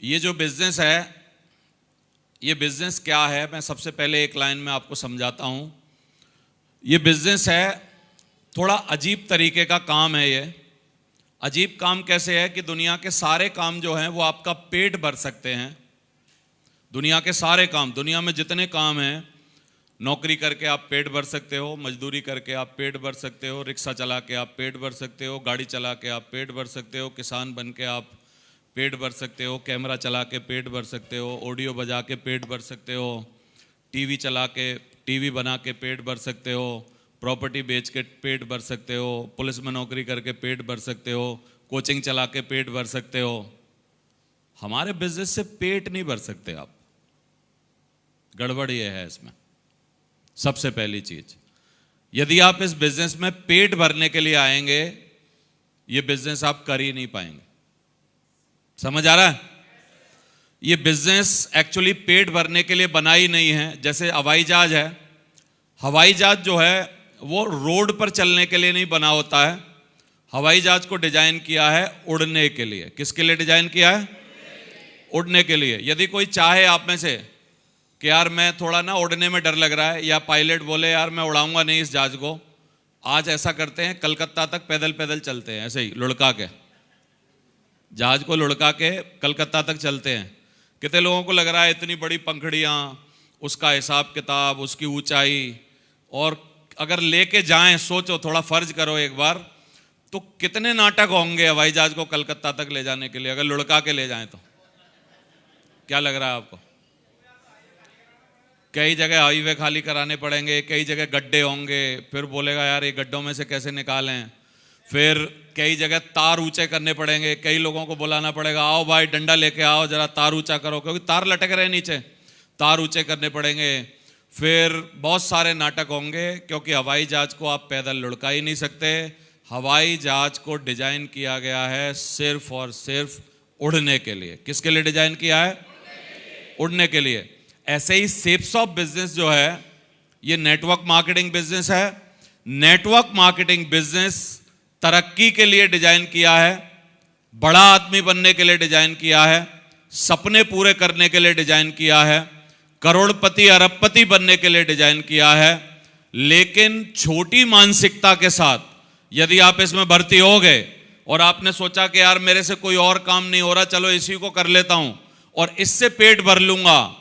ये जो बिजनेस है, ये बिजनेस क्या है, मैं सबसे पहले एक लाइन में आपको समझाता हूँ। ये बिजनेस है, थोड़ा अजीब तरीके का काम है। ये अजीब काम कैसे है कि दुनिया के सारे काम जो हैं वो आपका पेट भर सकते हैं। दुनिया के सारे काम, दुनिया में जितने काम हैं, नौकरी करके आप पेट भर सकते हो, मजदूरी करके आप पेट भर सकते हो, रिक्शा चला के आप पेट भर सकते हो, गाड़ी चला के आप पेट भर सकते हो, किसान बन के आप पेट भर सकते हो, कैमरा चला के पेट भर सकते हो, ऑडियो बजा के पेट भर सकते हो, टीवी चला के, टीवी बना के पेट भर सकते हो, प्रॉपर्टी बेच के पेट भर सकते हो, पुलिस में नौकरी करके पेट भर सकते हो, कोचिंग चला के पेट भर सकते हो। हमारे बिजनेस से पेट नहीं भर सकते आप। गड़बड़ ये है इसमें। सबसे पहली चीज, यदि आप इस बिजनेस में पेट भरने के लिए आएंगे, ये बिजनेस आप कर ही नहीं पाएंगे। समझ आ रहा है? ये बिजनेस एक्चुअली पेट भरने के लिए बना ही नहीं है। जैसे हवाई जहाज है, हवाई जहाज जो है वो रोड पर चलने के लिए नहीं बना होता है। हवाई जहाज को डिजाइन किया है उड़ने के लिए। किसके लिए डिजाइन किया है? उड़ने के लिए। यदि कोई चाहे आप में से कि यार मैं थोड़ा ना उड़ने में डर लग रहा है, या पायलट बोले यार मैं उड़ाऊंगा नहीं इस जहाज को, आज ऐसा करते हैं कलकत्ता तक पैदल पैदल चलते हैं, ऐसे ही लुढ़का के जहाज को लुढ़का के कलकत्ता तक चलते हैं। कितने लोगों को लग रहा है इतनी बड़ी पंखड़ियाँ, उसका हिसाब किताब, उसकी ऊंचाई, और अगर लेके जाएं, सोचो थोड़ा फर्ज करो एक बार, तो कितने नाटक होंगे हवाई जहाज को कलकत्ता तक ले जाने के लिए, अगर लुढ़का के ले जाएं तो। क्या लग रहा है आपको? कई जगह हाईवे खाली कराने पड़ेंगे, कई जगह गड्ढे होंगे, फिर बोलेगा यार ये गड्ढों में से कैसे निकालें, फिर कई जगह तार ऊंचे करने पड़ेंगे, कई लोगों को बुलाना पड़ेगा आओ भाई डंडा लेके आओ जरा तार ऊंचा करो, क्योंकि तार लटक रहे नीचे, तार ऊंचे करने पड़ेंगे। फिर बहुत सारे नाटक होंगे, क्योंकि हवाई जहाज को आप पैदल लुढ़का ही नहीं सकते। हवाई जहाज को डिजाइन किया गया है सिर्फ और सिर्फ उड़ने के लिए। किसके लिए डिजाइन किया है? उड़ने के लिए। ऐसे ही शेप्स ऑफ बिजनेस जो है, ये नेटवर्क मार्केटिंग बिजनेस है। नेटवर्क मार्केटिंग बिजनेस तरक्की के लिए डिजाइन किया है, बड़ा आदमी बनने के लिए डिजाइन किया है, सपने पूरे करने के लिए डिजाइन किया है, करोड़पति अरबपति बनने के लिए डिजाइन किया है। लेकिन छोटी मानसिकता के साथ यदि आप इसमें भर्ती हो गए और आपने सोचा कि यार मेरे से कोई और काम नहीं हो रहा, चलो इसी को कर लेता हूं और इससे पेट भर लूंगा,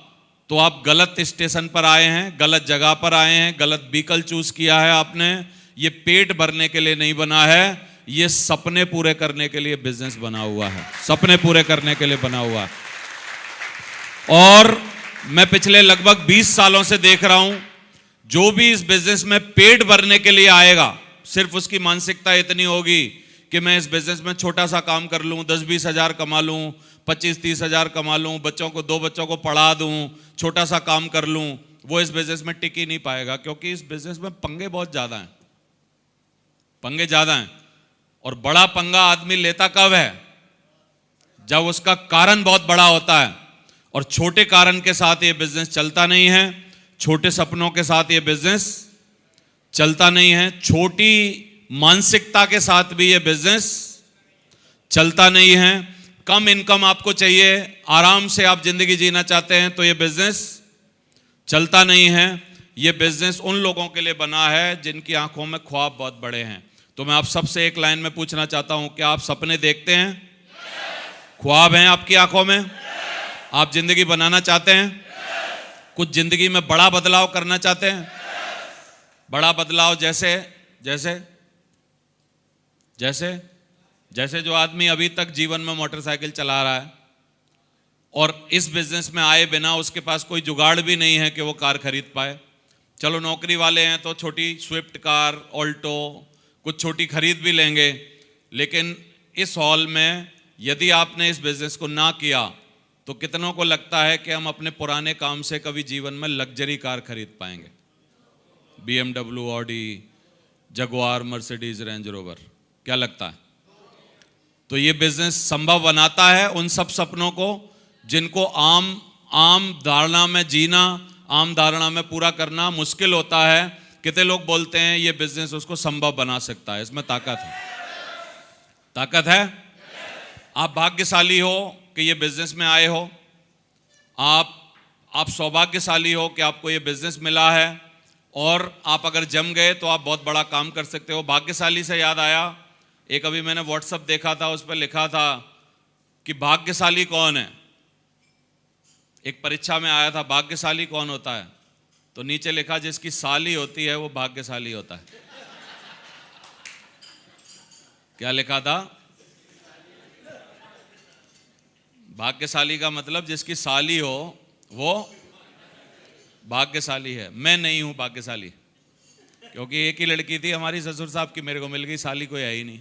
तो आप गलत स्टेशन पर आए हैं, गलत जगह पर आए हैं, गलत व्हीकल चूज किया है आपने। ये पेट भरने के लिए नहीं बना है, ये सपने पूरे करने के लिए बिजनेस बना हुआ है, सपने पूरे करने के लिए बना हुआ है। और मैं पिछले लगभग 20 सालों से देख रहा हूं, जो भी इस बिजनेस में पेट भरने के लिए आएगा, सिर्फ उसकी मानसिकता इतनी होगी कि मैं इस बिजनेस में छोटा सा काम कर लूं, 10-20 हजार कमा लूं, 25-30 हजार कमा लूं, बच्चों को 2 बच्चों को पढ़ा दूं, छोटा सा काम कर लूं, वो इस बिजनेस में टिक ही नहीं पाएगा। क्योंकि इस बिजनेस में पंगे बहुत ज्यादा हैं, पंगे ज्यादा हैं। और बड़ा पंगा आदमी लेता कब है? जब उसका कारण बहुत बड़ा होता है। और छोटे कारण के साथ ये बिजनेस चलता नहीं है, छोटे सपनों के साथ ये बिजनेस चलता नहीं है, छोटी मानसिकता के साथ भी ये बिजनेस चलता नहीं है। कम इनकम आपको चाहिए, आराम से आप जिंदगी जीना चाहते हैं, तो ये बिजनेस चलता नहीं है। ये बिजनेस उन लोगों के लिए बना है जिनकी आंखों में ख्वाब बहुत बड़े हैं। तो मैं आप सबसे एक लाइन में पूछना चाहता हूं, क्या आप सपने देखते हैं? ख्वाब हैं आपकी आंखों में? आप जिंदगी बनाना चाहते हैं? कुछ जिंदगी में बड़ा बदलाव करना चाहते हैं? बड़ा बदलाव जैसे जैसे जैसे जैसे जो आदमी अभी तक जीवन में मोटरसाइकिल चला रहा है और इस बिजनेस में आए बिना उसके पास कोई जुगाड़ भी नहीं है कि वो कार खरीद पाए। चलो नौकरी वाले हैं तो छोटी स्विफ्ट कार, ऑल्टो, कुछ छोटी खरीद भी लेंगे। लेकिन इस हॉल में यदि आपने इस बिजनेस को ना किया, तो कितनों को लगता है कि हम अपने पुराने काम से कभी जीवन में लग्जरी कार खरीद पाएंगे? BMW, Audi, Jaguar, Mercedes, range rover, क्या लगता है? तो ये बिजनेस संभव बनाता है उन सब सपनों को जिनको आम धारणा में जीना, आम धारणा में पूरा करना मुश्किल होता है। कितने लोग बोलते हैं ये बिजनेस उसको संभव बना सकता है? इसमें ताकत है, ताकत है। आप भाग्यशाली हो कि ये बिजनेस में आए हो, आप सौभाग्यशाली हो कि आपको ये बिजनेस मिला है, और आप अगर जम गए तो आप बहुत बड़ा काम कर सकते हो। भाग्यशाली से याद आया, एक अभी मैंने व्हाट्सएप देखा था, उस पर लिखा था कि भाग्यशाली कौन है। एक परीक्षा में आया था, भाग्यशाली कौन होता है, तो नीचे लिखा जिसकी साली होती है वो भाग्यशाली होता है। क्या लिखा था? भाग्यशाली का मतलब जिसकी साली हो वो भाग्यशाली है। मैं नहीं हूं भाग्यशाली, क्योंकि एक ही लड़की थी हमारी ससुर साहब की, मेरे को मिल गई, साली कोई है ही नहीं।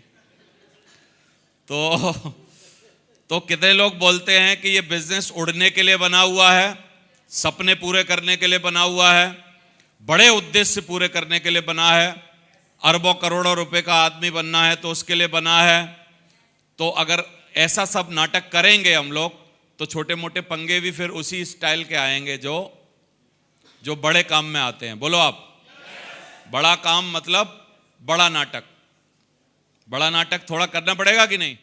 तो कितने लोग बोलते हैं कि ये बिजनेस उड़ने के लिए बना हुआ है, सपने पूरे करने के लिए बना हुआ है, बड़े उद्देश्य पूरे करने के लिए बना है, अरबों करोड़ों रुपए का आदमी बनना है तो उसके लिए बना है। तो अगर ऐसा सब नाटक करेंगे हम लोग, तो छोटे मोटे पंगे भी फिर उसी स्टाइल के आएंगे जो बड़े काम में आते हैं। बोलो आप। बड़ा काम मतलब बड़ा नाटक। बड़ा नाटक थोड़ा करना पड़ेगा कि नहीं?